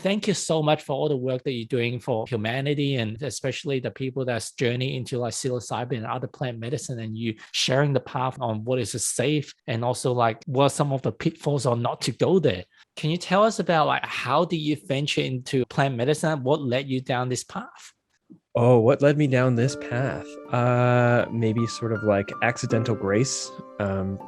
Thank you so much for all the work that you're doing for humanity and especially the people that's journey into like psilocybin and other plant medicine, and you sharing the path on what is safe and also like what are some of the pitfalls or not to go there. Can you tell us about like how did you venture into plant medicine? What led you down this path? Oh, what led me down this path? Maybe sort of like accidental grace,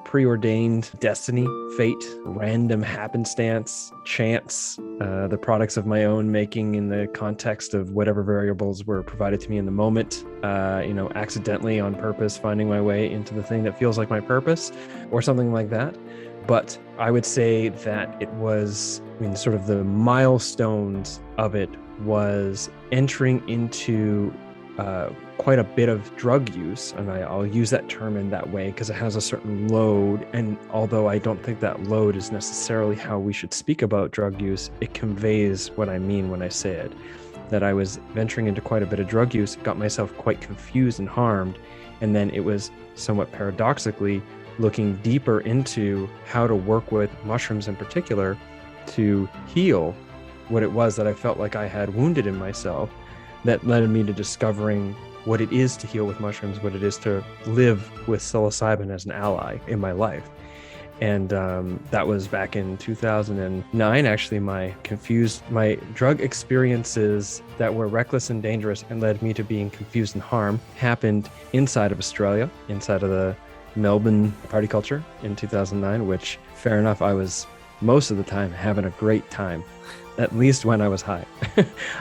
preordained destiny, fate, random happenstance, chance, the products of my own making in the context of whatever variables were provided to me in the moment, accidentally on purpose, finding my way into the thing that feels like my purpose or something like that. But I would say that it was, sort of the milestones of it was entering into quite a bit of drug use. And I'll use that term in that way because it has a certain load. And although I don't think that load is necessarily how we should speak about drug use, it conveys what I mean when I say it. That I was venturing into quite a bit of drug use, got myself quite confused and harmed. And then it was somewhat paradoxically looking deeper into how to work with mushrooms in particular to heal what it was that I felt like I had wounded in myself, that led me to discovering what it is to heal with mushrooms, what it is to live with psilocybin as an ally in my life. And that was back in 2009. Actually, my drug experiences that were reckless and dangerous and led me to being confused and harmed happened inside of Australia, inside of the Melbourne party culture in 2009, which fair enough, I was most of the time having a great time, at least when I was high.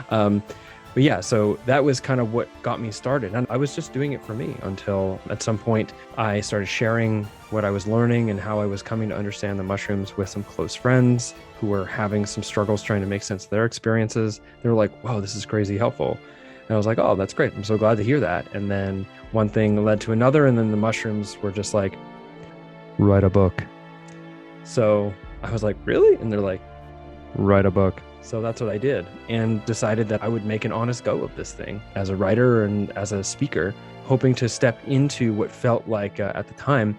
But yeah, so that was kind of what got me started. And I was just doing it for me until at some point I started sharing what I was learning and how I was coming to understand the mushrooms with some close friends who were having some struggles trying to make sense of their experiences. They were like, "Whoa, this is crazy helpful." And I was like, "Oh, that's great. I'm so glad to hear that." And then one thing led to another, and then the mushrooms were just like, "Write a book." So I was like, "Really?" And they're like, "Write a book." So that's what I did, and decided that I would make an honest go of this thing as a writer and as a speaker, hoping to step into what felt like at the time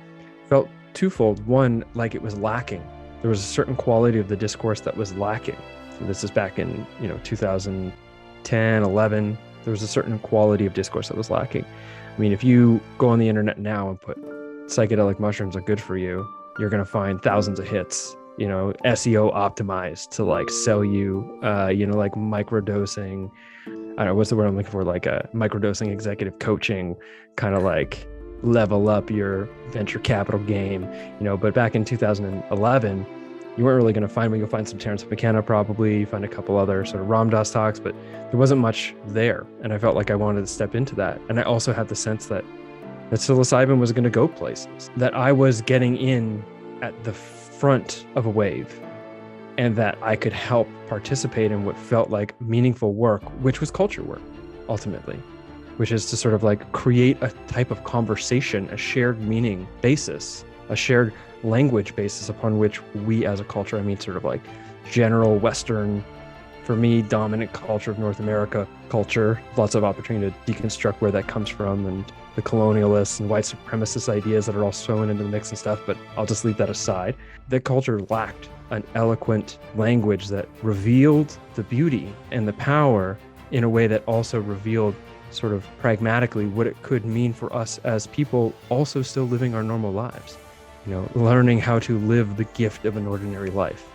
felt twofold. One, like it was lacking. There was a certain quality of the discourse that was lacking. So this is back in 2010, 11. There was a certain quality of discourse that was lacking. I mean, if you go on the internet now and put psychedelic mushrooms are good for you, you're going to find thousands of hits, SEO optimized to like sell you, like microdosing. I don't know, what's the word I'm looking for? Like a microdosing executive coaching, kind of like level up your venture capital game, but back in 2011, you weren't really going to find me. You'll find some Terrence McKenna, probably find a couple other sort of Ram Dass talks, but there wasn't much there. And I felt like I wanted to step into that. And I also had the sense that psilocybin was going to go places, that I was getting in at the front of a wave, and that I could help participate in what felt like meaningful work, which was culture work, ultimately, which is to sort of like create a type of conversation, a shared meaning basis, a shared language basis upon which we as a culture, sort of like general Western, for me, dominant culture of North America culture, lots of opportunity to deconstruct where that comes from and the colonialist and white supremacist ideas that are all thrown into the mix and stuff, but I'll just leave that aside. The culture lacked an eloquent language that revealed the beauty and the power in a way that also revealed sort of pragmatically what it could mean for us as people also still living our normal lives, learning how to live the gift of an ordinary life.